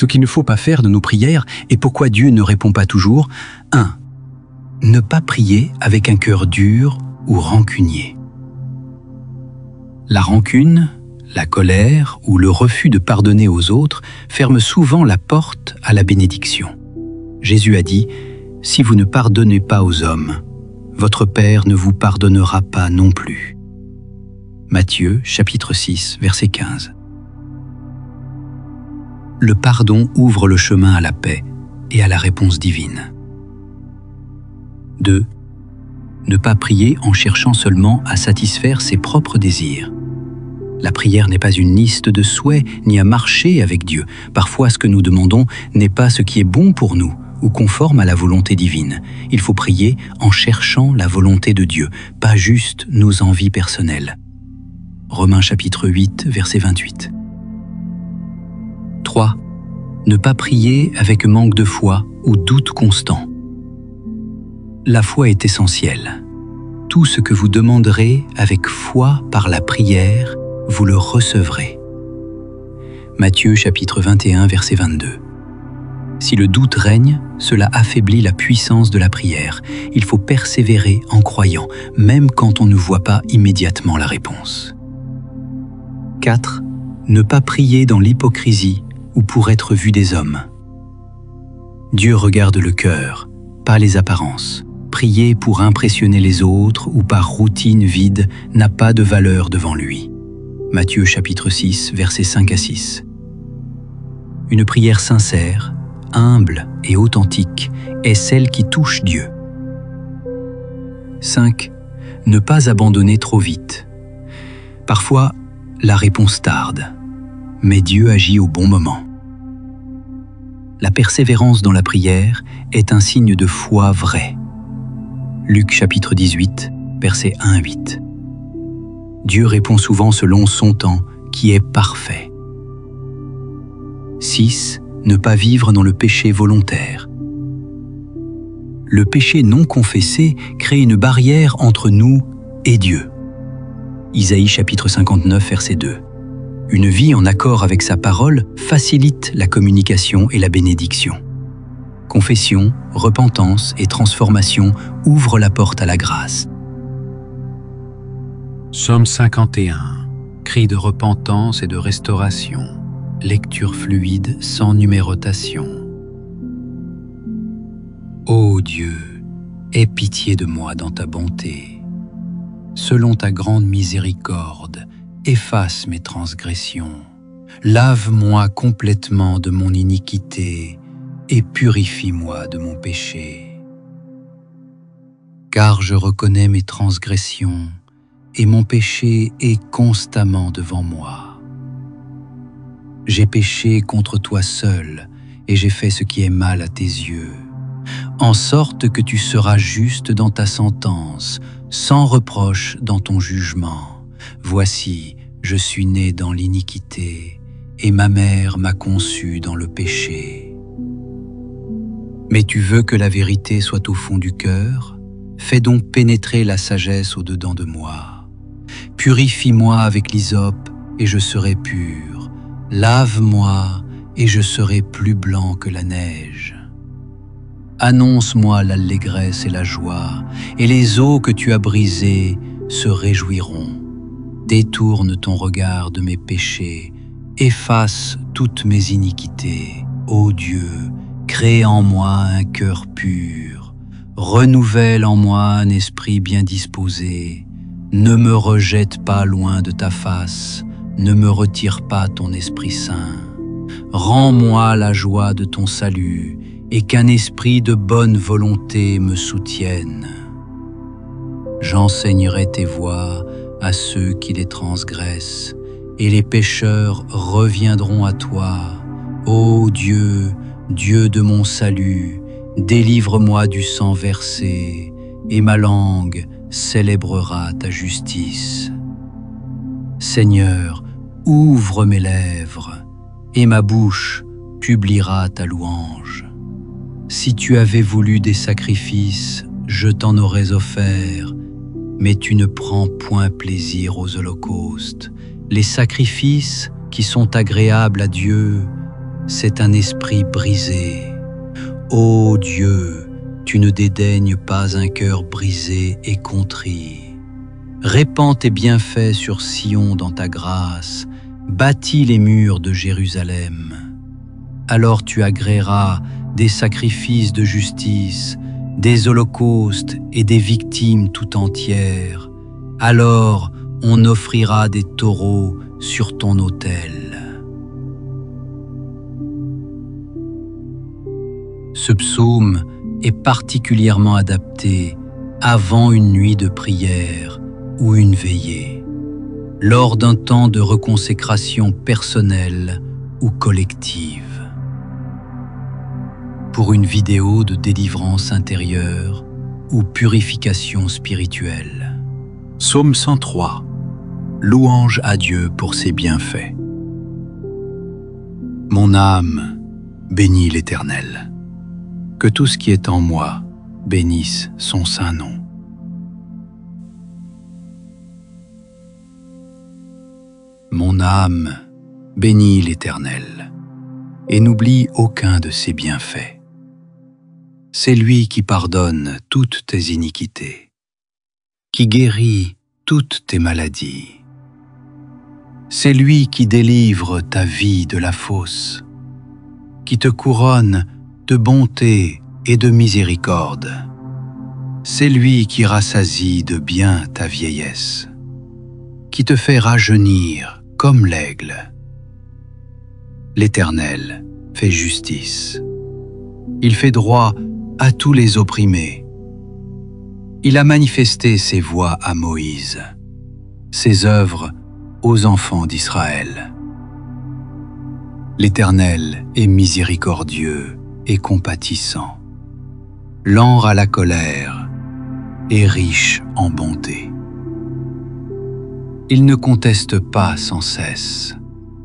Ce qu'il ne faut pas faire de nos prières et pourquoi Dieu ne répond pas toujours. 1. Ne pas prier avec un cœur dur ou rancunier. La rancune, la colère ou le refus de pardonner aux autres ferment souvent la porte à la bénédiction. Jésus a dit « Si vous ne pardonnez pas aux hommes, votre Père ne vous pardonnera pas non plus. » Matthieu, chapitre 6, verset 15. Le pardon ouvre le chemin à la paix et à la réponse divine. 2. Ne pas prier en cherchant seulement à satisfaire ses propres désirs. La prière n'est pas une liste de souhaits ni à marcher avec Dieu. Parfois, ce que nous demandons n'est pas ce qui est bon pour nous ou conforme à la volonté divine. Il faut prier en cherchant la volonté de Dieu, pas juste nos envies personnelles. Romains chapitre 8, verset 28. 3. Ne pas prier avec manque de foi ou doute constant. La foi est essentielle. Tout ce que vous demanderez avec foi par la prière, vous le recevrez. Matthieu chapitre 21, verset 22. Si le doute règne, cela affaiblit la puissance de la prière. Il faut persévérer en croyant, même quand on ne voit pas immédiatement la réponse. 4. Ne pas prier dans l'hypocrisie ou pour être vu des hommes. Dieu regarde le cœur, pas les apparences. Prier pour impressionner les autres ou par routine vide n'a pas de valeur devant lui. Matthieu chapitre 6, versets 5 à 6. Une prière sincère, humble et authentique est celle qui touche Dieu. 5. Ne pas abandonner trop vite. Parfois, la réponse tarde, mais Dieu agit au bon moment. La persévérance dans la prière est un signe de foi vraie. Luc chapitre 18, versets 1 à 8. Dieu répond souvent selon son temps, qui est parfait. 6. Ne pas vivre dans le péché volontaire. Le péché non confessé crée une barrière entre nous et Dieu. Isaïe chapitre 59, verset 2. Une vie en accord avec sa parole facilite la communication et la bénédiction. Confession, repentance et transformation ouvrent la porte à la grâce. Psaume 51. Cri de repentance et de restauration. Lecture fluide sans numérotation. Ô Dieu, aie pitié de moi dans ta bonté. Selon ta grande miséricorde, efface mes transgressions. Lave-moi complètement de mon iniquité et purifie-moi de mon péché. Car je reconnais mes transgressions et mon péché est constamment devant moi. J'ai péché contre toi seul et j'ai fait ce qui est mal à tes yeux, en sorte que tu seras juste dans ta sentence, sans reproche dans ton jugement. Voici, je suis né dans l'iniquité et ma mère m'a conçu dans le péché. Mais tu veux que la vérité soit au fond du cœur? Fais donc pénétrer la sagesse au-dedans de moi. Purifie-moi avec l'hysope et je serai pur. Lave-moi et je serai plus blanc que la neige. Annonce-moi l'allégresse et la joie, et les eaux que tu as brisées se réjouiront. Détourne ton regard de mes péchés, efface toutes mes iniquités. Ô Dieu, crée en moi un cœur pur, renouvelle en moi un esprit bien disposé. Ne me rejette pas loin de ta face, ne me retire pas ton Esprit Saint. Rends-moi la joie de ton salut, et qu'un esprit de bonne volonté me soutienne. J'enseignerai tes voies à ceux qui les transgressent, et les pécheurs reviendront à toi. Ô Dieu, Dieu de mon salut, délivre-moi du sang versé, et ma langue célébrera ta justice. Seigneur, ouvre mes lèvres, et ma bouche publiera ta louange. Si tu avais voulu des sacrifices, je t'en aurais offert, mais tu ne prends point plaisir aux holocaustes. Les sacrifices qui sont agréables à Dieu, c'est un esprit brisé. Ô Dieu, tu ne dédaignes pas un cœur brisé et contrit. Répands tes bienfaits sur Sion dans ta grâce, bâtis les murs de Jérusalem. Alors tu agréeras des sacrifices de justice, des holocaustes et des victimes tout entières. Alors on offrira des taureaux sur ton autel. Ce psaume est particulièrement adapté avant une nuit de prière ou une veillée, lors d'un temps de reconsécration personnelle ou collective. Pour une vidéo de délivrance intérieure ou purification spirituelle. Psaume 103. Louange à Dieu pour ses bienfaits. Mon âme bénit l'Éternel. Que tout ce qui est en moi bénisse son saint nom. Mon âme bénit l'Éternel et n'oublie aucun de ses bienfaits. C'est lui qui pardonne toutes tes iniquités, qui guérit toutes tes maladies. C'est lui qui délivre ta vie de la fosse, qui te couronne de bonté et de miséricorde. C'est lui qui rassasie de bien ta vieillesse, qui te fait rajeunir comme l'aigle. L'Éternel fait justice. Il fait droit à tous les opprimés. Il a manifesté ses voies à Moïse, ses œuvres aux enfants d'Israël. L'Éternel est miséricordieux et compatissant, lent à la colère et riche en bonté. Il ne conteste pas sans cesse,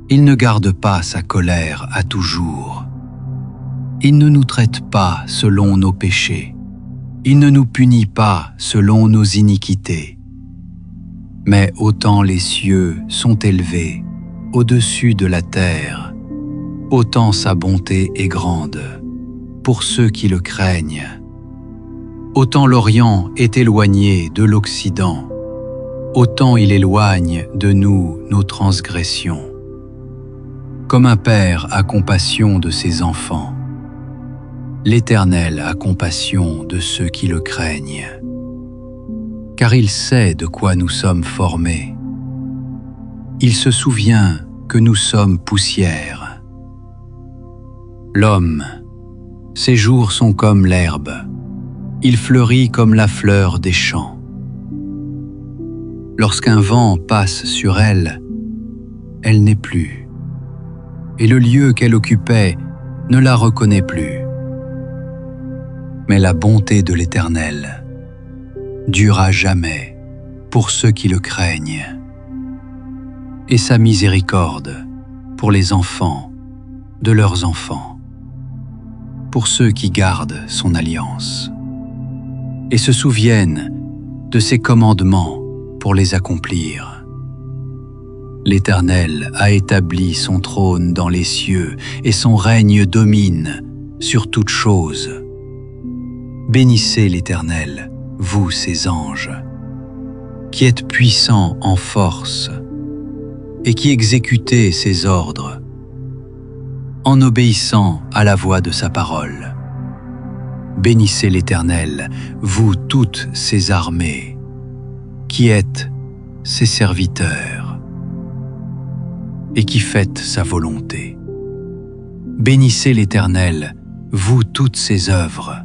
il ne garde pas sa colère à toujours. Il ne nous traite pas selon nos péchés, il ne nous punit pas selon nos iniquités. Mais autant les cieux sont élevés au-dessus de la terre, autant sa bonté est grande pour ceux qui le craignent. Autant l'Orient est éloigné de l'Occident, autant il éloigne de nous nos transgressions. Comme un père a compassion de ses enfants, l'Éternel a compassion de ceux qui le craignent. Car il sait de quoi nous sommes formés. Il se souvient que nous sommes poussière. L'homme, ses jours sont comme l'herbe, il fleurit comme la fleur des champs. Lorsqu'un vent passe sur elle, elle n'est plus, et le lieu qu'elle occupait ne la reconnaît plus. Mais la bonté de l'Éternel dure à jamais pour ceux qui le craignent, et sa miséricorde pour les enfants de leurs enfants, pour ceux qui gardent son alliance, et se souviennent de ses commandements pour les accomplir. L'Éternel a établi son trône dans les cieux, et son règne domine sur toutes choses. Bénissez l'Éternel, vous ses anges, qui êtes puissants en force, et qui exécutez ses ordres, en obéissant à la voix de sa parole. Bénissez l'Éternel, vous toutes ses armées, qui êtes ses serviteurs, et qui faites sa volonté. Bénissez l'Éternel, vous toutes ses œuvres,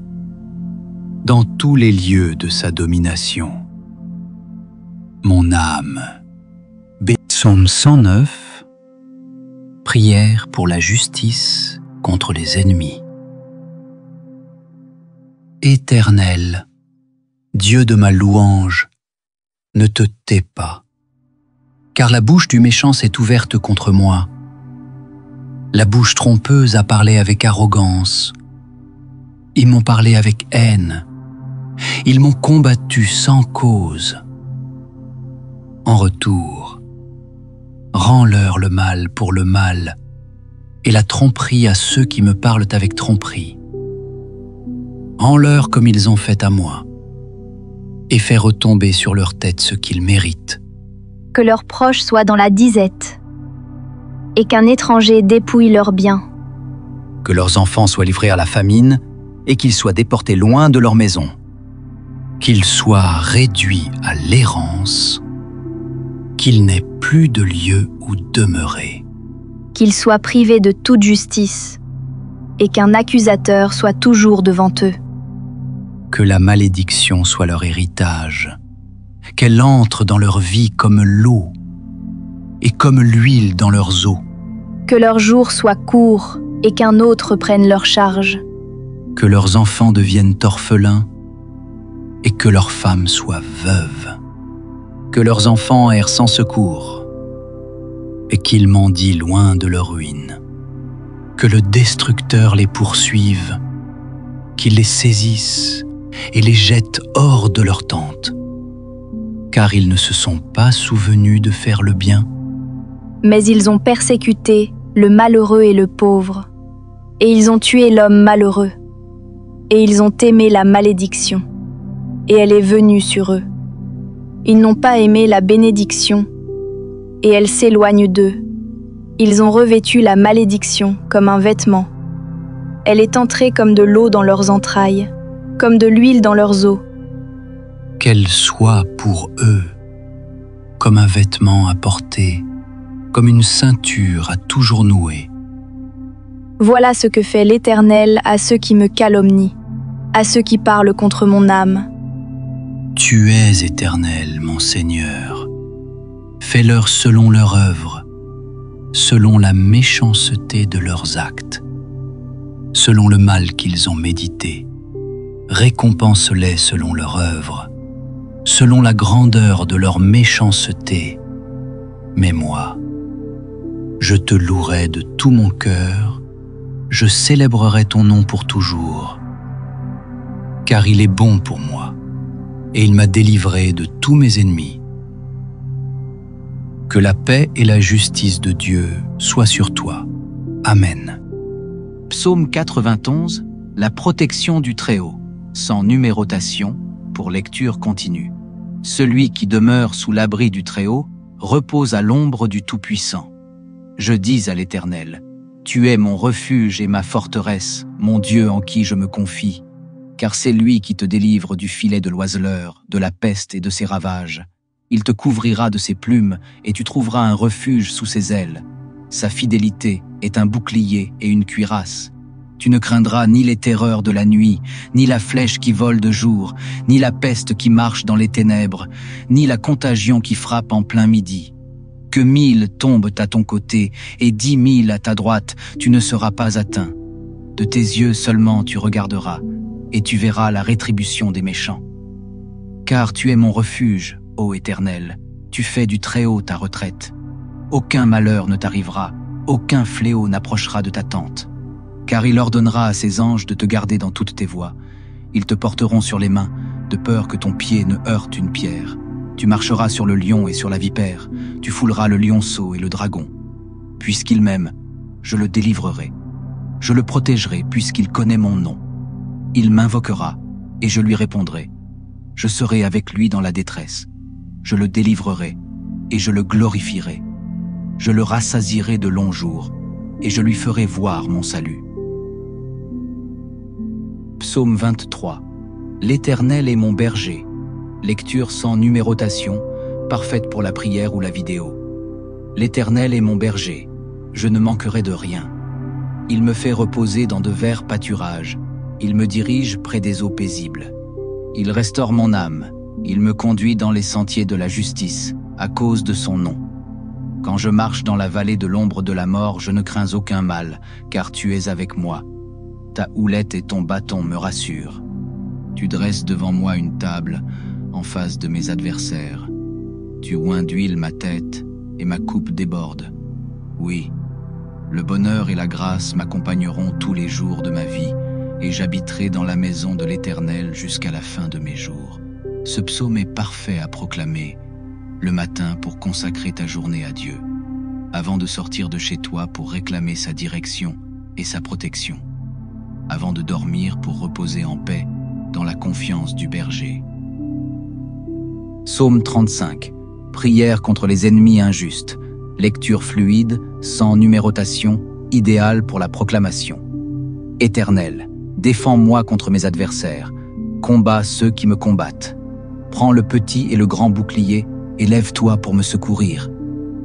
dans tous les lieux de sa domination. Mon âme. Psaume 109. Prière pour la justice contre les ennemis. Éternel, Dieu de ma louange, ne te tais pas, car la bouche du méchant s'est ouverte contre moi. La bouche trompeuse a parlé avec arrogance. Ils m'ont parlé avec haine. Ils m'ont combattu sans cause. En retour, rends-leur le mal pour le mal et la tromperie à ceux qui me parlent avec tromperie. Rends-leur comme ils ont fait à moi, et fais retomber sur leur tête ce qu'ils méritent. Que leurs proches soient dans la disette, et qu'un étranger dépouille leurs biens. Que leurs enfants soient livrés à la famine, et qu'ils soient déportés loin de leur maison. Qu'ils soient réduits à l'errance, qu'ils n'aient plus de lieu où demeurer. Qu'ils soient privés de toute justice, et qu'un accusateur soit toujours devant eux. Que la malédiction soit leur héritage, qu'elle entre dans leur vie comme l'eau, et comme l'huile dans leurs os. Que leurs jours soient courts, et qu'un autre prenne leur charge. Que leurs enfants deviennent orphelins, et que leurs femmes soient veuves. Que leurs enfants errent sans secours, et qu'ils mendient loin de leur ruine. Que le destructeur les poursuive, qu'il les saisisse et les jette hors de leur tente, car ils ne se sont pas souvenus de faire le bien. Mais ils ont persécuté le malheureux et le pauvre, et ils ont tué l'homme malheureux, et ils ont aimé la malédiction, et elle est venue sur eux. Ils n'ont pas aimé la bénédiction, et elle s'éloigne d'eux. Ils ont revêtu la malédiction comme un vêtement. Elle est entrée comme de l'eau dans leurs entrailles, comme de l'huile dans leurs os. Qu'elle soit pour eux comme un vêtement à porter, comme une ceinture à toujours nouer. Voilà ce que fait l'Éternel à ceux qui me calomnient, à ceux qui parlent contre mon âme. Tu es éternel, mon Seigneur. Fais-leur selon leur œuvre, selon la méchanceté de leurs actes, selon le mal qu'ils ont médité. Récompense-les selon leur œuvre, selon la grandeur de leur méchanceté. Mais moi, je te louerai de tout mon cœur, je célébrerai ton nom pour toujours, car il est bon pour moi, et il m'a délivré de tous mes ennemis. Que la paix et la justice de Dieu soient sur toi. Amen. Psaume 91, la protection du Très-Haut, sans numérotation, pour lecture continue. Celui qui demeure sous l'abri du Très-Haut repose à l'ombre du Tout-Puissant. Je dis à l'Éternel, tu es mon refuge et ma forteresse, mon Dieu en qui je me confie, car c'est lui qui te délivre du filet de l'oiseleur, de la peste et de ses ravages. Il te couvrira de ses plumes et tu trouveras un refuge sous ses ailes. Sa fidélité est un bouclier et une cuirasse. Tu ne craindras ni les terreurs de la nuit, ni la flèche qui vole de jour, ni la peste qui marche dans les ténèbres, ni la contagion qui frappe en plein midi. Que 1000 tombent à ton côté et 10 000 à ta droite, tu ne seras pas atteint. De tes yeux seulement tu regarderas, et tu verras la rétribution des méchants. Car tu es mon refuge, ô Éternel, tu fais du Très-Haut ta retraite. Aucun malheur ne t'arrivera, aucun fléau n'approchera de ta tente. Car il ordonnera à ses anges de te garder dans toutes tes voies. Ils te porteront sur les mains, de peur que ton pied ne heurte une pierre. Tu marcheras sur le lion et sur la vipère, tu fouleras le lionceau et le dragon. Puisqu'il m'aime, je le délivrerai. Je le protégerai puisqu'il connaît mon nom. Il m'invoquera et je lui répondrai. Je serai avec lui dans la détresse. Je le délivrerai et je le glorifierai. Je le rassasierai de longs jours et je lui ferai voir mon salut. Psaume 23. L'Éternel est mon berger. Lecture sans numérotation, parfaite pour la prière ou la vidéo. L'Éternel est mon berger. Je ne manquerai de rien. Il me fait reposer dans de verts pâturages. Il me dirige près des eaux paisibles. Il restaure mon âme. Il me conduit dans les sentiers de la justice, à cause de son nom. Quand je marche dans la vallée de l'ombre de la mort, je ne crains aucun mal, car tu es avec moi. Ta houlette et ton bâton me rassurent. Tu dresses devant moi une table en face de mes adversaires. Tu oins d'huile ma tête et ma coupe déborde. Oui, le bonheur et la grâce m'accompagneront tous les jours de ma vie, et j'habiterai dans la maison de l'Éternel jusqu'à la fin de mes jours. Ce psaume est parfait à proclamer le matin pour consacrer ta journée à Dieu. avant de sortir de chez toi pour réclamer sa direction et sa protection, avant de dormir pour reposer en paix dans la confiance du berger. Psaume 35. Prière contre les ennemis injustes. Lecture fluide, sans numérotation, idéale pour la proclamation. Éternel, défends-moi contre mes adversaires. Combats ceux qui me combattent. Prends le petit et le grand bouclier et lève-toi pour me secourir.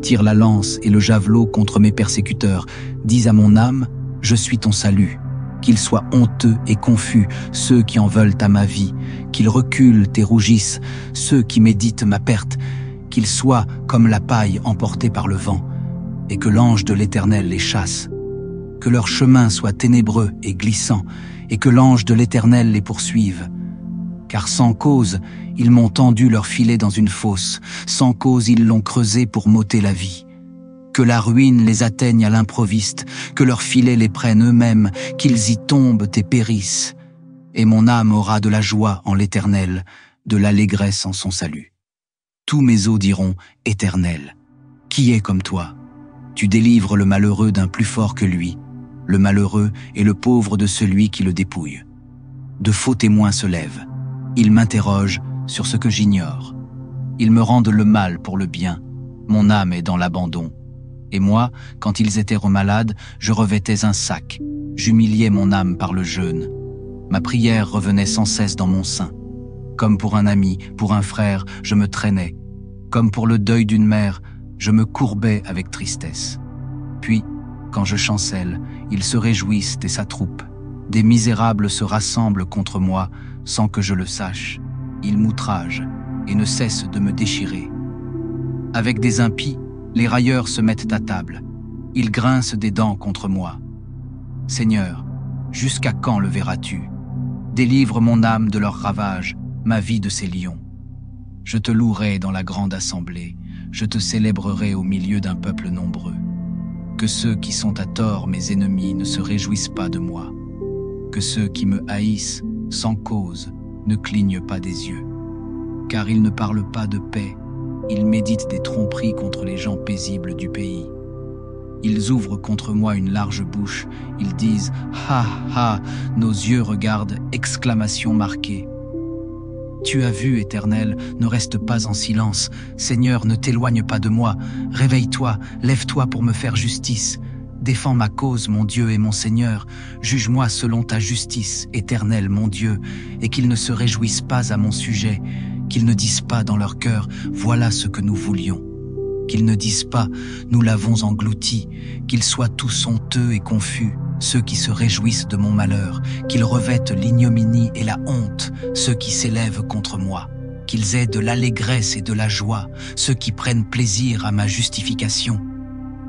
Tire la lance et le javelot contre mes persécuteurs. Dis à mon âme, je suis ton salut. Qu'ils soient honteux et confus, ceux qui en veulent à ma vie. Qu'ils reculent et rougissent, ceux qui méditent ma perte. Qu'ils soient comme la paille emportée par le vent, et que l'ange de l'Éternel les chasse. Que leur chemin soit ténébreux et glissant, et que l'ange de l'Éternel les poursuive. Car sans cause, ils m'ont tendu leur filet dans une fosse, sans cause ils l'ont creusé pour m'ôter la vie. Que la ruine les atteigne à l'improviste, que leurs filets les prennent eux-mêmes, qu'ils y tombent et périssent. Et mon âme aura de la joie en l'Éternel, de l'allégresse en son salut. Tous mes os diront « Éternel, qui est comme toi ?» Tu délivres le malheureux d'un plus fort que lui, le malheureux et le pauvre de celui qui le dépouille. De faux témoins se lèvent. Ils m'interrogent sur ce que j'ignore. Ils me rendent le mal pour le bien. Mon âme est dans l'abandon. Et moi, quand ils étaient malades, je revêtais un sac. J'humiliais mon âme par le jeûne. Ma prière revenait sans cesse dans mon sein. Comme pour un ami, pour un frère, je me traînais. Comme pour le deuil d'une mère, je me courbais avec tristesse. Puis, quand je chancelle, ils se réjouissent et s'attroupent. Des misérables se rassemblent contre moi sans que je le sache. Ils m'outragent et ne cessent de me déchirer. Avec des impies, les railleurs se mettent à table. Ils grincent des dents contre moi. Seigneur, jusqu'à quand le verras-tu? Délivre mon âme de leurs ravages, ma vie de ces lions. Je te louerai dans la grande assemblée, je te célébrerai au milieu d'un peuple nombreux. Que ceux qui sont à tort mes ennemis ne se réjouissent pas de moi. Que ceux qui me haïssent, sans cause, ne clignent pas des yeux. Car ils ne parlent pas de paix, ils méditent des tromperies contre les gens paisibles du pays. Ils ouvrent contre moi une large bouche, ils disent « Ha, ha !» Nos yeux regardent, exclamation marquée. Tu as vu, Éternel, ne reste pas en silence. Seigneur, ne t'éloigne pas de moi. Réveille-toi, lève-toi pour me faire justice. Défends ma cause, mon Dieu et mon Seigneur. Juge-moi selon ta justice, Éternel, mon Dieu, et qu'ils ne se réjouissent pas à mon sujet, qu'ils ne disent pas dans leur cœur « Voilà ce que nous voulions ». Qu'ils ne disent pas « Nous l'avons englouti », qu'ils soient tous honteux et confus, ceux qui se réjouissent de mon malheur, qu'ils revêtent l'ignominie et la honte, ceux qui s'élèvent contre moi, qu'ils aient de l'allégresse et de la joie, ceux qui prennent plaisir à ma justification,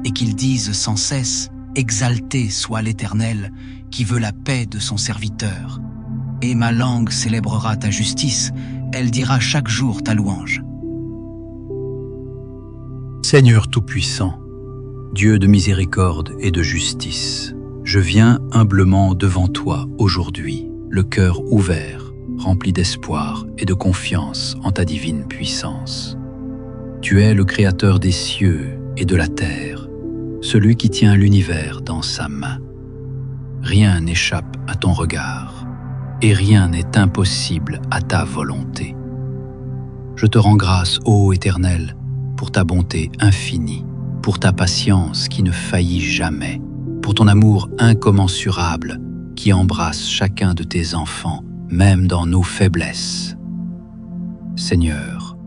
et qu'ils disent sans cesse « Exalté soit l'Éternel, qui veut la paix de son serviteur. Et ma langue célébrera ta justice, elle dira chaque jour ta louange. » Seigneur Tout-Puissant, Dieu de miséricorde et de justice, je viens humblement devant toi aujourd'hui, le cœur ouvert, rempli d'espoir et de confiance en ta divine puissance. Tu es le Créateur des cieux et de la terre, celui qui tient l'univers dans sa main. Rien n'échappe à ton regard, et rien n'est impossible à ta volonté. Je te rends grâce, ô Éternel, pour ta bonté infinie, pour ta patience qui ne faillit jamais, pour ton amour incommensurable qui embrasse chacun de tes enfants, même dans nos faiblesses. Seigneur,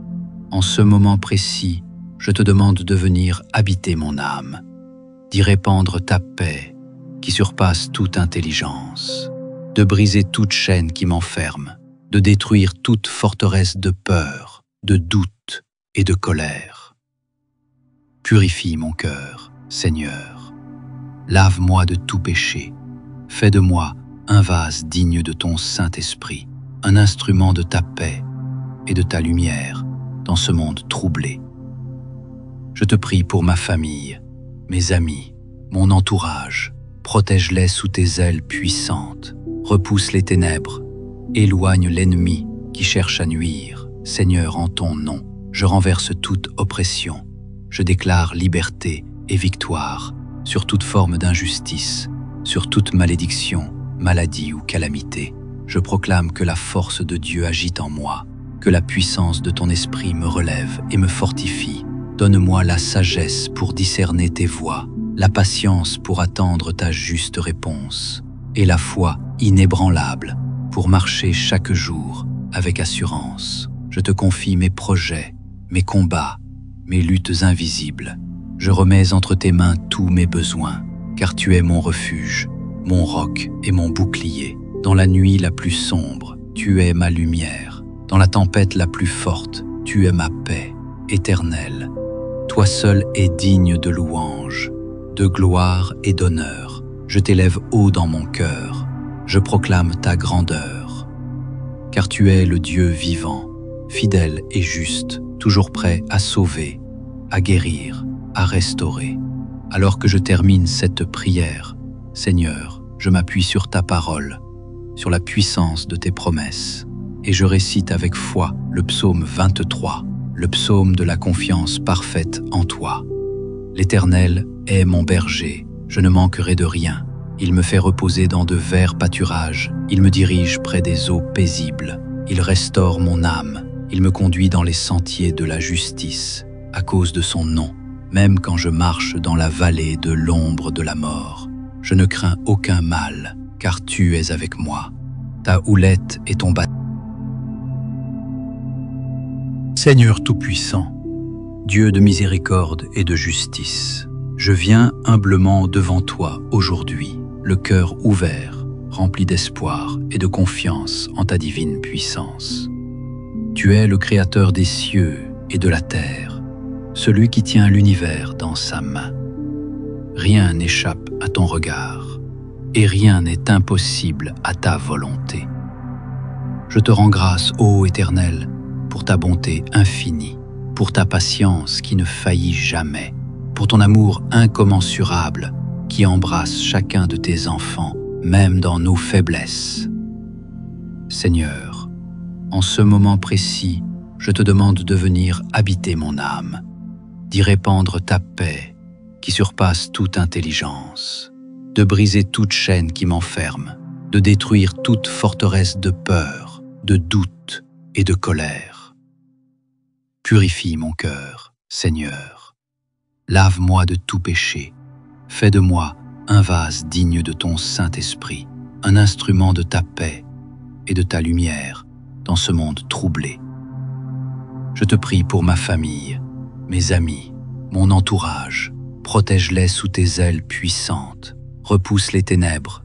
en ce moment précis, je te demande de venir habiter mon âme, d'y répandre ta paix qui surpasse toute intelligence, de briser toute chaîne qui m'enferme, de détruire toute forteresse de peur, de doute et de colère. Purifie mon cœur, Seigneur. Lave-moi de tout péché. Fais de moi un vase digne de ton Saint-Esprit, un instrument de ta paix et de ta lumière dans ce monde troublé. Je te prie pour ma famille, mes amis, mon entourage. Protège-les sous tes ailes puissantes. Repousse les ténèbres. Éloigne l'ennemi qui cherche à nuire. Seigneur, en ton nom, je renverse toute oppression. Je déclare liberté et victoire sur toute forme d'injustice, sur toute malédiction, maladie ou calamité. Je proclame que la force de Dieu agite en moi, que la puissance de ton esprit me relève et me fortifie. Donne-moi la sagesse pour discerner tes voies, la patience pour attendre ta juste réponse, et la foi inébranlable pour marcher chaque jour avec assurance. Je te confie mes projets, mes combats, mes luttes invisibles. Je remets entre tes mains tous mes besoins, car tu es mon refuge, mon roc et mon bouclier. Dans la nuit la plus sombre, tu es ma lumière. Dans la tempête la plus forte, tu es ma paix éternelle. Toi seul es digne de louange, de gloire et d'honneur. Je t'élève haut dans mon cœur. Je proclame ta grandeur. Car tu es le Dieu vivant, fidèle et juste, toujours prêt à sauver, à guérir, à restaurer. Alors que je termine cette prière, Seigneur, je m'appuie sur ta parole, sur la puissance de tes promesses, et je récite avec foi le psaume 23, le psaume de la confiance parfaite en toi. L'Éternel est mon berger, je ne manquerai de rien. Il me fait reposer dans de verts pâturages, il me dirige près des eaux paisibles, il restaure mon âme, il me conduit dans les sentiers de la justice, à cause de son nom. Même quand je marche dans la vallée de l'ombre de la mort, je ne crains aucun mal, car tu es avec moi. Ta houlette et ton bâton. Seigneur Tout-Puissant, Dieu de miséricorde et de justice, je viens humblement devant toi aujourd'hui, le cœur ouvert, rempli d'espoir et de confiance en ta divine puissance. Tu es le Créateur des cieux et de la terre, celui qui tient l'univers dans sa main. Rien n'échappe à ton regard, et rien n'est impossible à ta volonté. Je te rends grâce, ô Éternel, pour ta bonté infinie, pour ta patience qui ne faillit jamais, pour ton amour incommensurable qui embrasse chacun de tes enfants, même dans nos faiblesses. Seigneur, en ce moment précis, je te demande de venir habiter mon âme, d'y répandre ta paix qui surpasse toute intelligence, de briser toute chaîne qui m'enferme, de détruire toute forteresse de peur, de doute et de colère. Purifie mon cœur, Seigneur. Lave-moi de tout péché. Fais de moi un vase digne de ton Saint-Esprit, un instrument de ta paix et de ta lumière dans ce monde troublé. Je te prie pour ma famille, mes amis, mon entourage. Protège-les sous tes ailes puissantes. Repousse les ténèbres.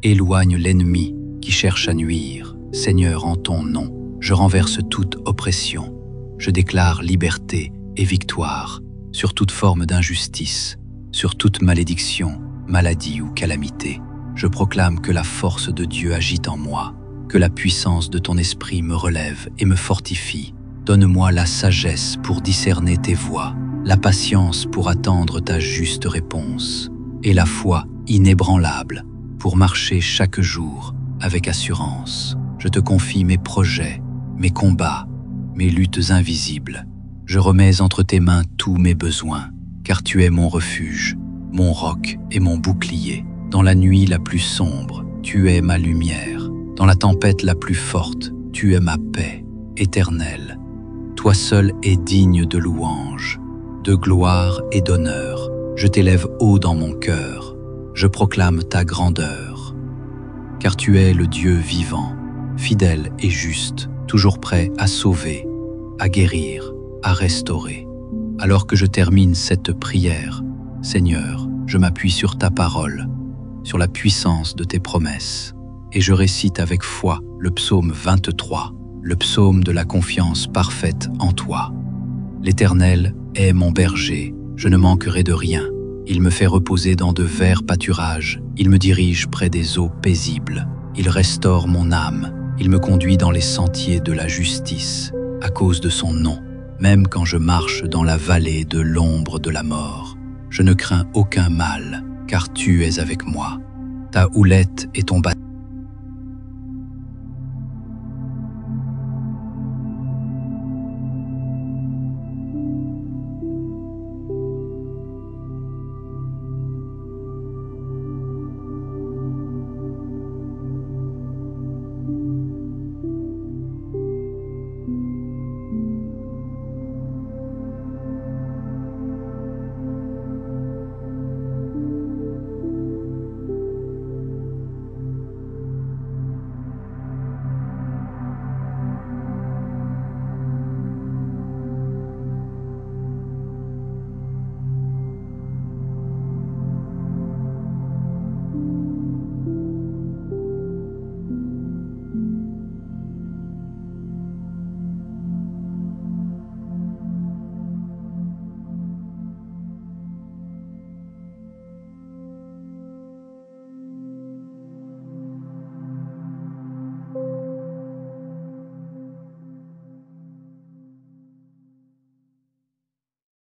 Éloigne l'ennemi qui cherche à nuire. Seigneur, en ton nom, je renverse toute oppression. Je déclare liberté et victoire sur toute forme d'injustice, sur toute malédiction, maladie ou calamité. Je proclame que la force de Dieu agite en moi, que la puissance de ton esprit me relève et me fortifie. Donne-moi la sagesse pour discerner tes voies, la patience pour attendre ta juste réponse, et la foi inébranlable pour marcher chaque jour avec assurance. Je te confie mes projets, mes combats, mes luttes invisibles. Je remets entre tes mains tous mes besoins, car tu es mon refuge, mon roc et mon bouclier. Dans la nuit la plus sombre, tu es ma lumière. Dans la tempête la plus forte, tu es ma paix éternelle. Toi seul es digne de louange, de gloire et d'honneur. Je t'élève haut dans mon cœur. Je proclame ta grandeur. Car tu es le Dieu vivant, fidèle et juste, toujours prêt à sauver, à guérir, à restaurer. Alors que je termine cette prière, Seigneur, je m'appuie sur ta parole, sur la puissance de tes promesses, et je récite avec foi le psaume 23, le psaume de la confiance parfaite en toi. L'Éternel est mon berger, je ne manquerai de rien. Il me fait reposer dans de verts pâturages, il me dirige près des eaux paisibles, il restaure mon âme, il me conduit dans les sentiers de la justice, à cause de son nom. Même quand je marche dans la vallée de l'ombre de la mort, je ne crains aucun mal, car tu es avec moi. Ta houlette et ton bâton